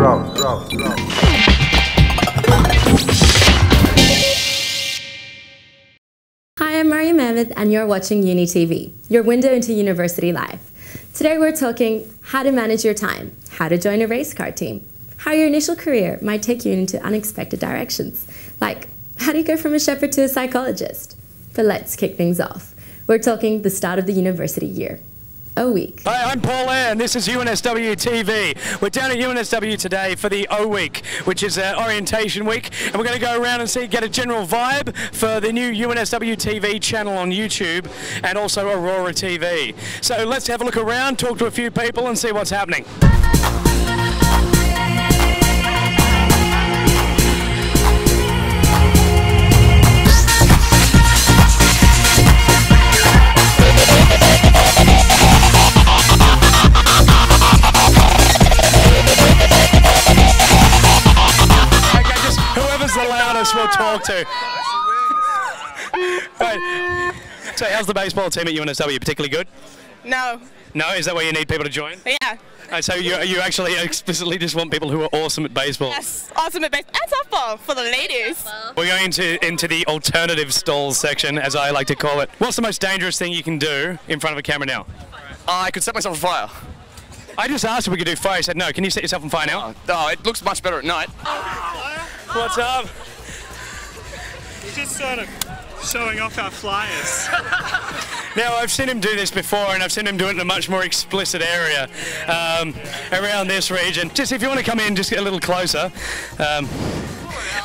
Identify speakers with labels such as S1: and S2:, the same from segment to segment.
S1: Hi, I'm Mariam Ahmed and you're watching UNI TV, your window into university life. Today we're talking how to manage your time, how to join a race car team, how your initial career might take you into unexpected directions, like how do you go from a shepherd to a psychologist? But let's kick things off. We're talking the start of the university year. O Week.
S2: Hi, I'm Paul Ayer and this is UNSWTV. We're down at UNSW today for the O Week, which is orientation week, and we're going to go around and get a general vibe for the new UNSWTV channel on YouTube and also Aurora TV. So let's have a look around, talk to a few people and see what's happening. The loudest we'll talk to. Right. So how's the baseball team at UNSW? Particularly good?
S3: No.
S2: No? Is that why you need people to join?
S3: Yeah.
S2: So you actually explicitly just want people who are awesome at baseball?
S3: Yes, awesome at baseball. And softball for the ladies.
S2: We're going into the alternative stalls section, as I like to call it. What's the most dangerous thing you can do in front of a camera now?
S4: I could set myself on fire.
S2: I just asked if we could do fire. You said no. Can you set yourself on fire now?
S4: No, it looks much better at night.
S2: What's up?
S5: Just sort of showing off our flyers.
S2: Now, I've seen him do this before, and I've seen him do it in a much more explicit area around this region. Just if you want to come in, just get a little closer.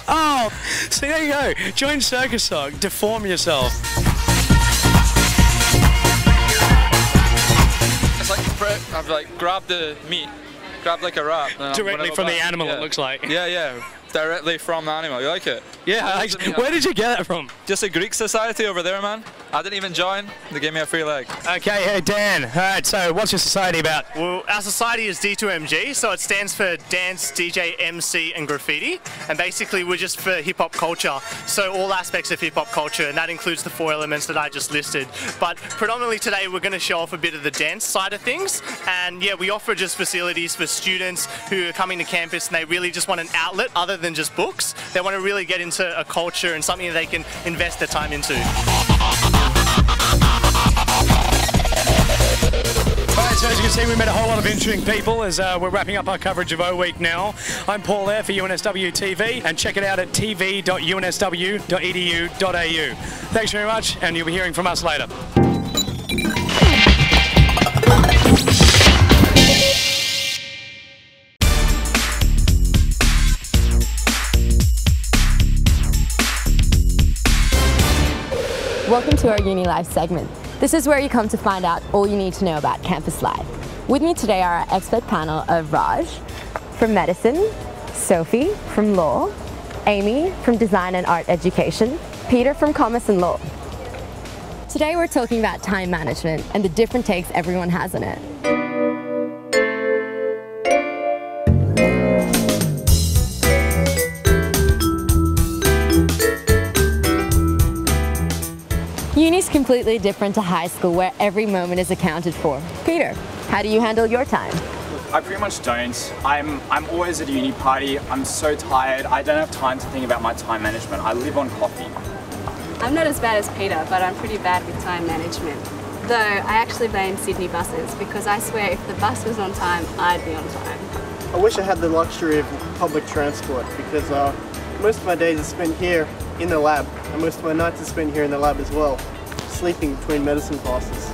S2: Oh, so there you go. Join Circus Sock. Deform yourself.
S4: It's like I've like grabbed the meat, grabbed like a wrap.
S2: Directly from the animal, it looks like.
S4: Yeah. Directly from the animal. You like it?
S2: Yeah. Where did you get that from?
S4: Just a Greek society over there, man. I didn't even join. They gave me a free leg.
S2: Okay, hey Dan. All right, so what's your society about?
S5: Well, our society is D2MG, so it stands for Dance, DJ, MC and Graffiti. And basically we're just for hip-hop culture, so all aspects of hip-hop culture, and that includes the 4 elements that I just listed. But predominantly today we're going to show off a bit of the dance side of things. And yeah, we offer just facilities for students who are coming to campus and they really just want an outlet other than just books. They want to really get into a culture and something that they can invest their time into.
S2: Alright, so as you can see, we met a whole lot of interesting people as we're wrapping up our coverage of O Week now. I'm Paul Ayer for UNSWTV, and check it out at tv.unsw.edu.au. Thanks very much, and you'll be hearing from us later.
S1: Welcome to our Uni Life segment. This is where you come to find out all you need to know about campus life. With me today are our expert panel of Raj from medicine, Sophie from law, Amy from design and art education, Peter from commerce and law. Today we're talking about time management and the different takes everyone has on it. Uni's completely different to high school, where every moment is accounted for. Peter, how do you handle your time?
S6: I pretty much don't. I'm always at a uni party. I'm so tired. I don't have time to think about my time management. I live on coffee.
S7: I'm not as bad as Peter, but I'm pretty bad with time management. Though I actually blame Sydney buses, because I swear if the bus was on time, I'd be on time.
S8: I wish I had the luxury of public transport, because most of my days are spent here in the lab, and most of my nights are spent here in the lab as well, sleeping between medicine classes.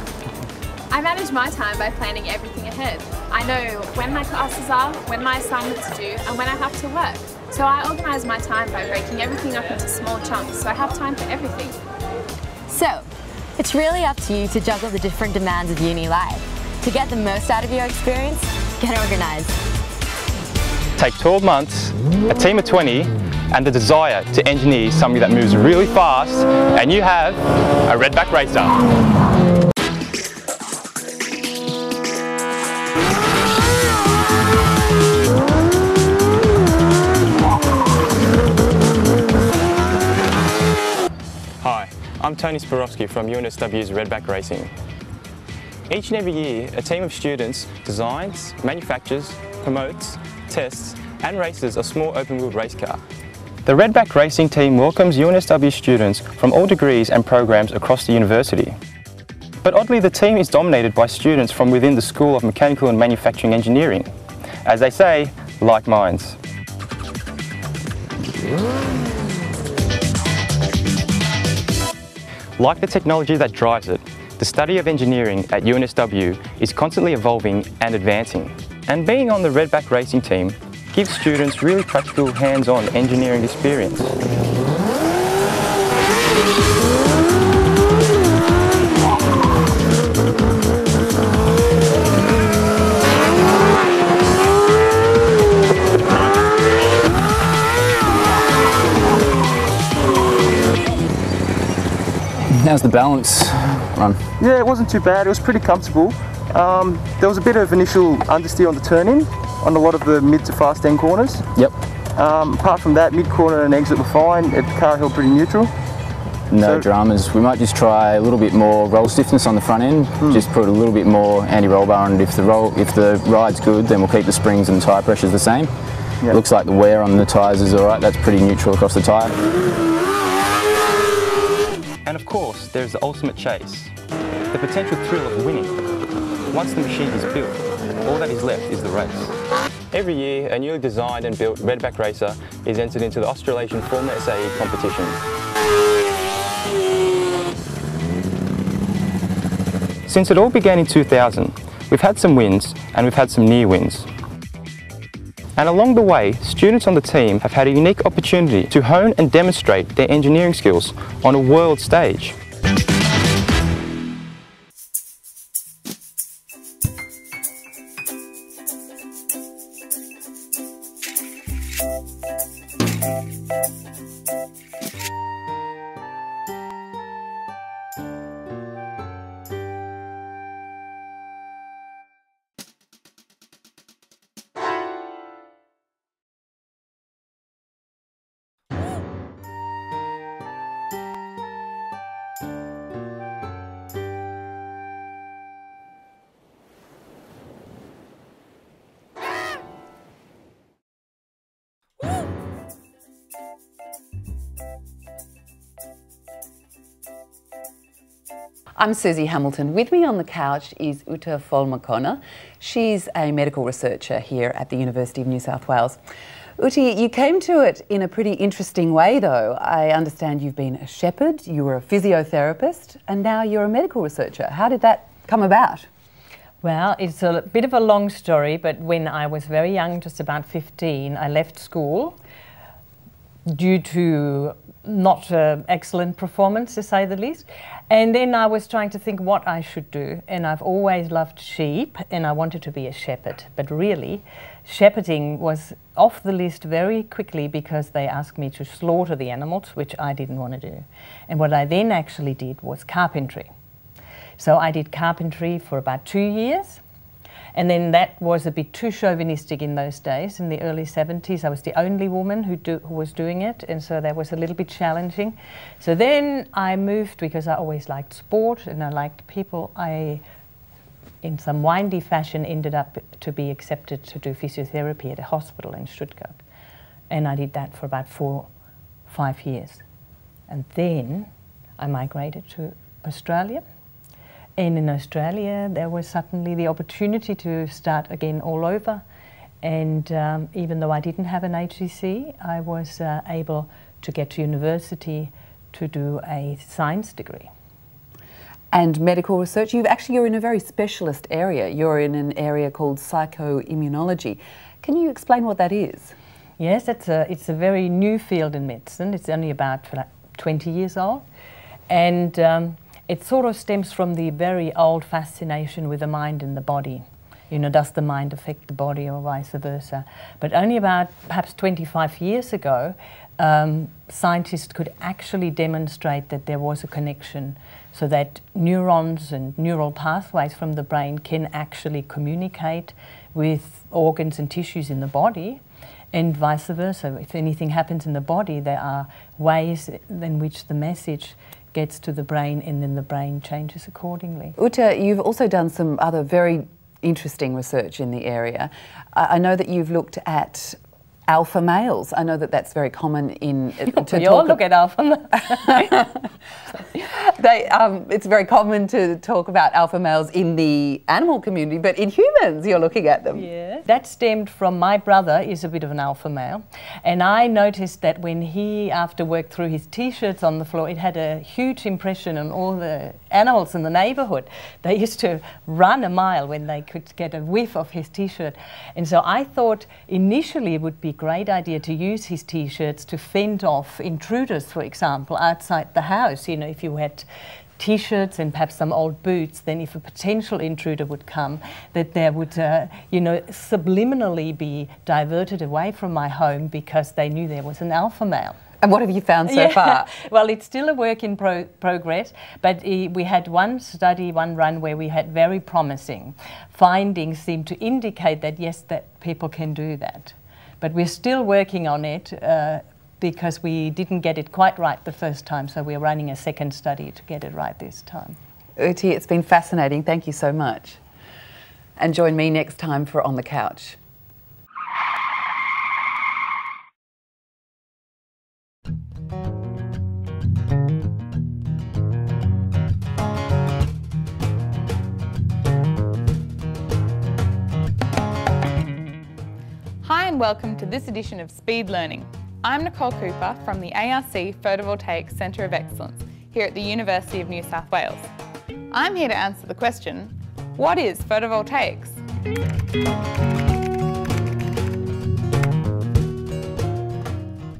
S9: I manage my time by planning everything ahead. I know when my classes are, when my assignments are due, and when I have to work. So I organise my time by breaking everything up into small chunks, so I have time for everything.
S1: So, it's really up to you to juggle the different demands of uni life. To get the most out of your experience, get organised.
S10: Take 12 months, a team of 20, and the desire to engineer something that moves really fast, and you have a redback racer. Hi, I'm Tony Sporowski from UNSW's Redback Racing. Each and every year, a team of students designs, manufactures, promotes, tests and races a small open-wheeled race car. The Redback Racing team welcomes UNSW students from all degrees and programs across the university. But oddly, the team is dominated by students from within the School of Mechanical and Manufacturing Engineering. As they say, like minds. Like the technology that drives it, the study of engineering at UNSW is constantly evolving and advancing. And being on the Redback Racing team gives students really practical, hands-on engineering experience.
S11: How's the balance run?
S12: Yeah, it wasn't too bad. It was pretty comfortable. There was a bit of initial understeer on the turn-in on a lot of the mid to fast end corners.
S11: Yep.
S12: Apart from that, mid-corner and exit were fine. The car held pretty neutral.
S11: No dramas. We might just try a little bit more roll stiffness on the front end. Just put a little bit more anti-roll bar on it. If the ride's good, then we'll keep the springs and tyre pressures the same. Yep. Looks like the wear on the tyres is alright. That's pretty neutral across the tyre.
S10: And of course, there's the ultimate chase, the potential thrill of winning. Once the machine is built, all that is left is the race. Every year, a newly designed and built Redback racer is entered into the Australasian Formula SAE competition. Since it all began in 2000, we've had some wins and we've had some near wins. And along the way, students on the team have had a unique opportunity to hone and demonstrate their engineering skills on a world stage.
S13: I'm Susie Hamilton. With me on the couch is Uta Folmakona. She's a medical researcher here at the University of New South Wales. Uti, you came to it in a pretty interesting way though. I understand you've been a shepherd, you were a physiotherapist, and now you're a medical researcher. How did that come about?
S14: Well, it's a bit of a long story, but when I was very young, just about 15, I left school due to not excellent performance, to say the least. And then I was trying to think what I should do. And I've always loved sheep and I wanted to be a shepherd. But really, shepherding was off the list very quickly because they asked me to slaughter the animals, which I didn't want to do. And what I then actually did was carpentry. So I did carpentry for about 2 years. And then that was a bit too chauvinistic in those days. In the early 70s, I was the only woman who was doing it, and so that was a little bit challenging. So then I moved because I always liked sport and I liked people. I, in some windy fashion, ended up to be accepted to do physiotherapy at a hospital in Stuttgart. And I did that for about 4 or 5 years. And then I migrated to Australia. And in Australia, there was suddenly the opportunity to start again all over. And even though I didn't have an HCC, I was able to get to university to do a science degree.
S13: And medical research, you're in a very specialist area. You're in an area called psychoimmunology. Can you explain what that is?
S14: Yes, it's a very new field in medicine. It's only about 20 years old. And it sort of stems from the very old fascination with the mind and the body. You know, does the mind affect the body or vice versa? But only about perhaps 25 years ago, scientists could actually demonstrate that there was a connection so that neurons and neural pathways from the brain can actually communicate with organs and tissues in the body and vice versa. If anything happens in the body, there are ways in which the message gets to the brain and then the brain changes accordingly.
S13: Uta, you've also done some other very interesting research in the area. I know that you've looked at alpha males. I know that that's very common in...
S14: We all look at alpha males.
S13: It's very common to talk about alpha males in the animal community, but in humans you're looking at them.
S14: Yeah. That stemmed from my brother is a bit of an alpha male, and I noticed that when he, after work, threw his T-shirts on the floor, it had a huge impression on all the animals in the neighbourhood. They used to run a mile when they could get a whiff of his T-shirt. And so I thought initially it would be a great idea to use his T-shirts to fend off intruders, for example, outside the house. You know, if you had T-shirts and perhaps some old boots, then if a potential intruder would come, that there would, you know, subliminally be diverted away from my home because they knew there was an alpha male.
S13: And what have you found so far?
S14: Well, it's still a work in progress, but we had one study, one run where we had very promising findings seem to indicate that yes, that people can do that. But we're still working on it because we didn't get it quite right the first time, so we're running a second study to get it right this time.
S13: Uti, it's been fascinating. Thank you so much. And join me next time for On the Couch.
S15: Hi and welcome to this edition of Speed Learning. I'm Nicole Cooper from the ARC Photovoltaics Centre of Excellence here at the University of New South Wales. I'm here to answer the question, what is photovoltaics?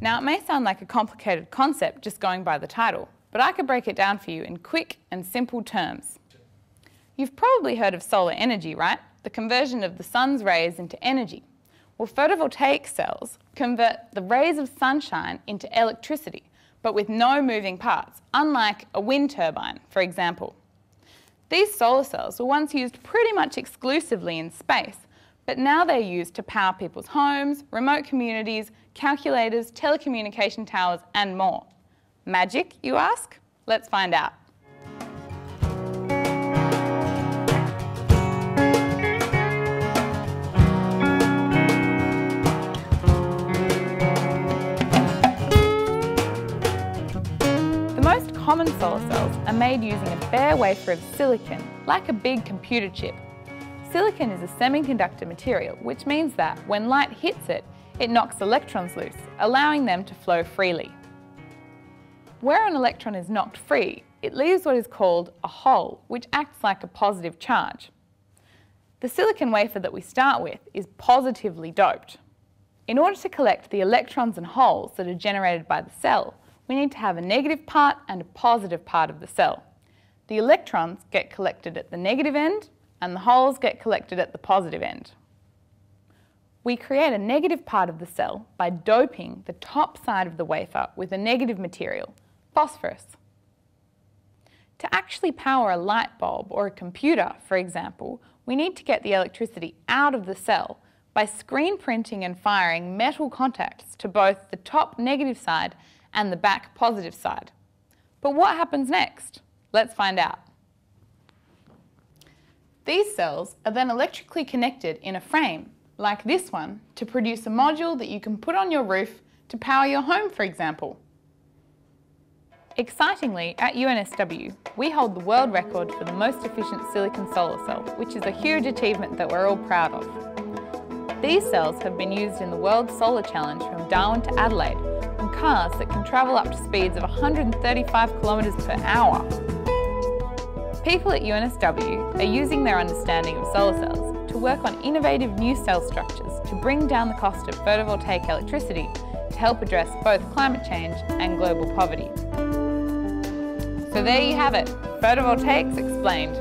S15: Now it may sound like a complicated concept just going by the title, but I could break it down for you in quick and simple terms. You've probably heard of solar energy, right? The conversion of the sun's rays into energy. Well, photovoltaic cells convert the rays of sunshine into electricity, but with no moving parts, unlike a wind turbine, for example. These solar cells were once used pretty much exclusively in space, but now they're used to power people's homes, remote communities, calculators, telecommunication towers, and more. Magic, you ask? Let's find out. Common solar cells are made using a bare wafer of silicon, like a big computer chip. Silicon is a semiconductor material, which means that when light hits it, it knocks electrons loose, allowing them to flow freely. Where an electron is knocked free, it leaves what is called a hole, which acts like a positive charge. The silicon wafer that we start with is positively doped. In order to collect the electrons and holes that are generated by the cell, we need to have a negative part and a positive part of the cell. The electrons get collected at the negative end and the holes get collected at the positive end. We create a negative part of the cell by doping the top side of the wafer with a negative material, phosphorus. To actually power a light bulb or a computer, for example, we need to get the electricity out of the cell by screen printing and firing metal contacts to both the top negative side and the back positive side. But what happens next? Let's find out. These cells are then electrically connected in a frame, like this one, to produce a module that you can put on your roof to power your home, for example. Excitingly, at UNSW, we hold the world record for the most efficient silicon solar cell, which is a huge achievement that we're all proud of. These cells have been used in the World Solar Challenge from Darwin to Adelaide, on cars that can travel up to speeds of 135 kilometres per hour. People at UNSW are using their understanding of solar cells to work on innovative new cell structures to bring down the cost of photovoltaic electricity to help address both climate change and global poverty. So there you have it, photovoltaics explained.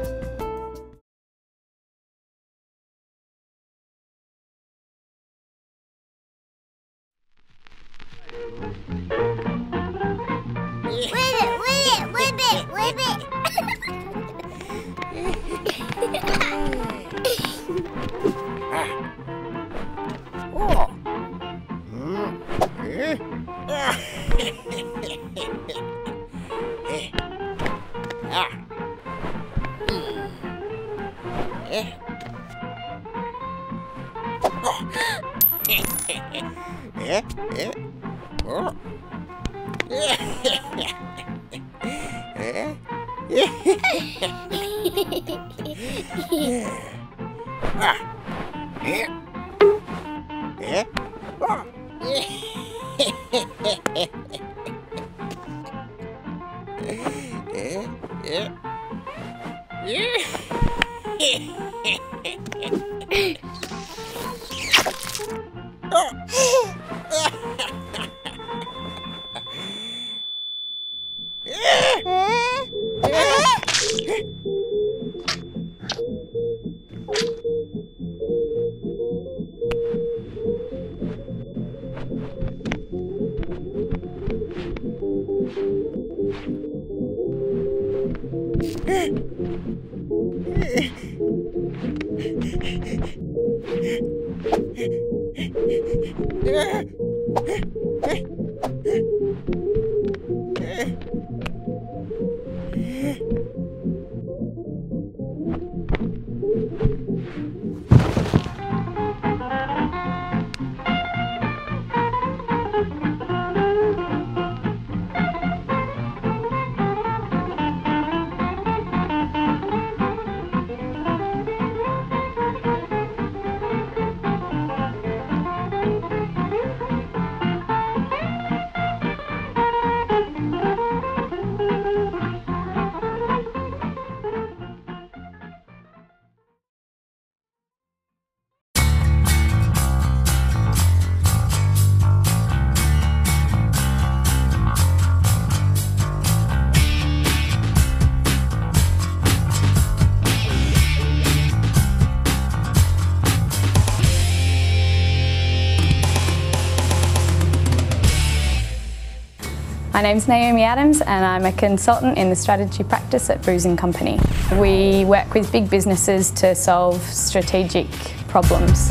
S7: My name's Naomi Adams and I'm a consultant in the strategy practice at Booz & Company. We work with big businesses to solve strategic problems.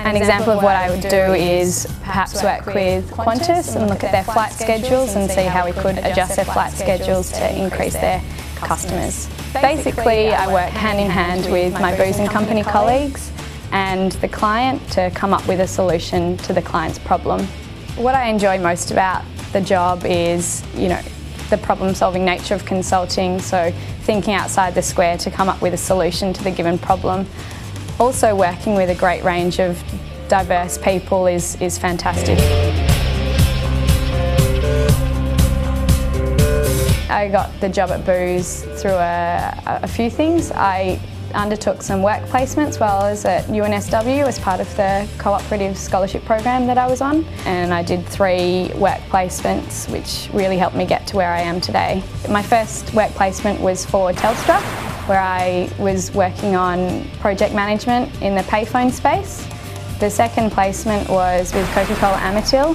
S7: An example of what I would do is perhaps work with Qantas and look at their flight schedules and see how we could adjust their flight schedules to increase their customers. Basically, I work hand in hand with my Booz & Company colleagues and the client to come up with a solution to the client's problem. What I enjoy most about the job is, the problem-solving nature of consulting, so thinking outside the square to come up with a solution to the given problem. Also working with a great range of diverse people is fantastic. I got the job at Booz through a few things. I undertook some work placements while I was at UNSW as part of the cooperative scholarship program that I was on, and I did 3 work placements which really helped me get to where I am today. My first work placement was for Telstra, where I was working on project management in the payphone space. The second placement was with Coca-Cola Amatil.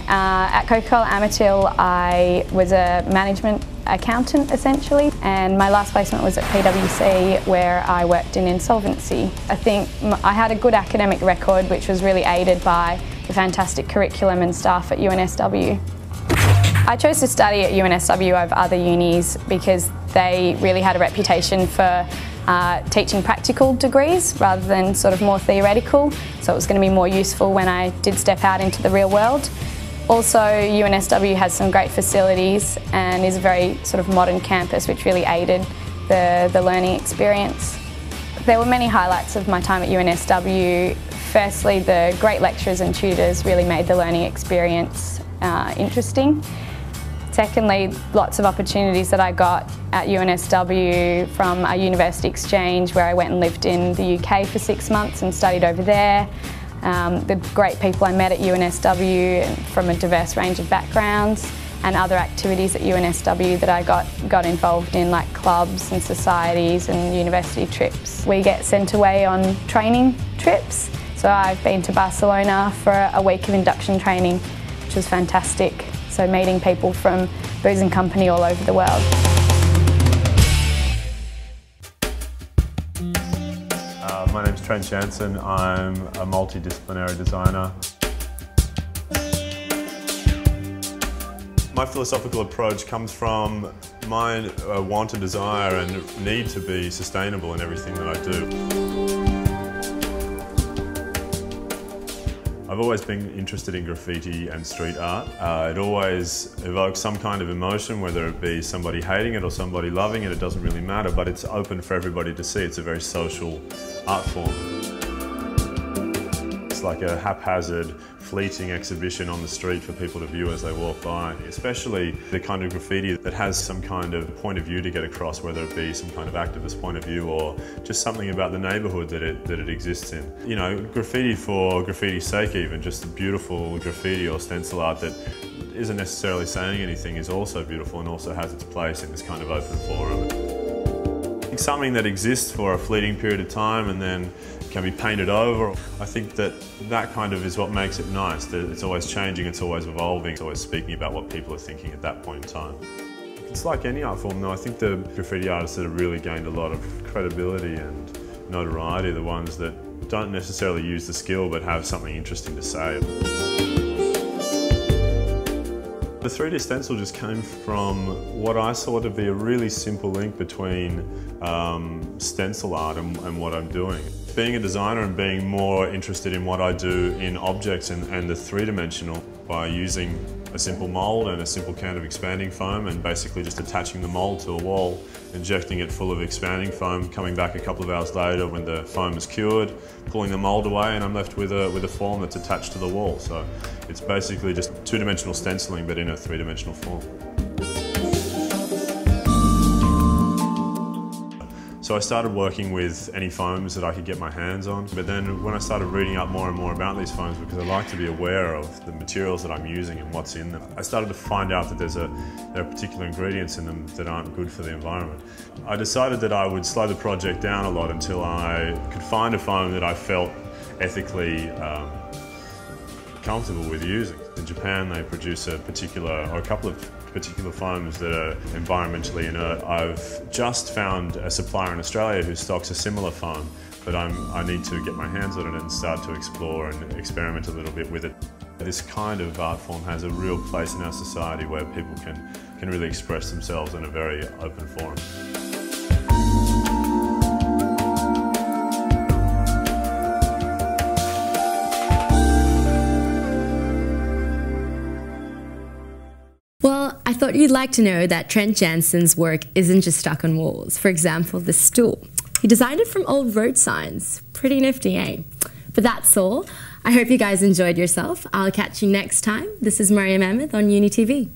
S7: At Coca-Cola Amatil I was a management accountant essentially, and my last placement was at PwC where I worked in insolvency. I think I had a good academic record which was really aided by the fantastic curriculum and staff at UNSW. I chose to study at UNSW over other unis because they really had a reputation for teaching practical degrees rather than sort of more theoretical, so it was going to be more useful when I did step out into the real world. Also, UNSW has some great facilities and is a very sort of modern campus which really aided the learning experience. There were many highlights of my time at UNSW. Firstly, the great lecturers and tutors really made the learning experience interesting. Secondly, lots of opportunities that I got at UNSW from a university exchange where I went and lived in the UK for 6 months and studied over there. The great people I met at UNSW from a diverse range of backgrounds, and other activities at UNSW that I got involved in, like clubs and societies and university trips. We get sent away on training trips, so I've been to Barcelona for a week of induction training, which was fantastic. So meeting people from Booz & Company all over the world.
S16: My name's Tran Chanson. I'm a multidisciplinary designer. My philosophical approach comes from my want and desire and need to be sustainable in everything that I do. I've always been interested in graffiti and street art. It always evokes some kind of emotion, whether it be somebody hating it or somebody loving it, it doesn't really matter, but it's open for everybody to see. It's a very social art form. It's like a haphazard, fleeting exhibition on the street for people to view as they walk by, especially the kind of graffiti that has some kind of point of view to get across, whether it be some kind of activist point of view or just something about the neighbourhood that it exists in. You know, graffiti for graffiti's sake even, just beautiful graffiti or stencil art that isn't necessarily saying anything is also beautiful and also has its place in this kind of open forum. Something that exists for a fleeting period of time and then can be painted over. I think that kind of is what makes it nice. That it's always changing, it's always evolving, it's always speaking about what people are thinking at that point in time. It's like any art form though, I think the graffiti artists that have really gained a lot of credibility and notoriety are the ones that don't necessarily use the skill but have something interesting to say. The 3D stencil just came from what I saw to be a really simple link between stencil art and what I'm doing. Being a designer and being more interested in what I do in objects and the three-dimensional by using a simple mould and a simple can of expanding foam and basically just attaching the mould to a wall, injecting it full of expanding foam, coming back a couple of hours later when the foam is cured, pulling the mould away, and I'm left with a form that's attached to the wall. So it's basically just two-dimensional stenciling but in a three-dimensional form. So I started working with any foams that I could get my hands on, but then when I started reading up more and more about these foams, because I like to be aware of the materials that I'm using and what's in them, I started to find out that there are particular ingredients in them that aren't good for the environment. I decided that I would slow the project down a lot until I could find a foam that I felt ethically comfortable with using. In Japan they produce a couple of particular foams that are environmentally inert. I've just found a supplier in Australia who stocks a similar foam, but I need to get my hands on it and start to explore and experiment a little bit with it. This kind of art form has a real place in our society where people can really express themselves in a very open forum.
S1: Well, I thought you'd like to know that Tran Chanson's work isn't just stuck on walls. For example, this stool. He designed it from old road signs. Pretty nifty, eh? But that's all. I hope you guys enjoyed yourself. I'll catch you next time. This is Maryam Ahmed on UNI TV.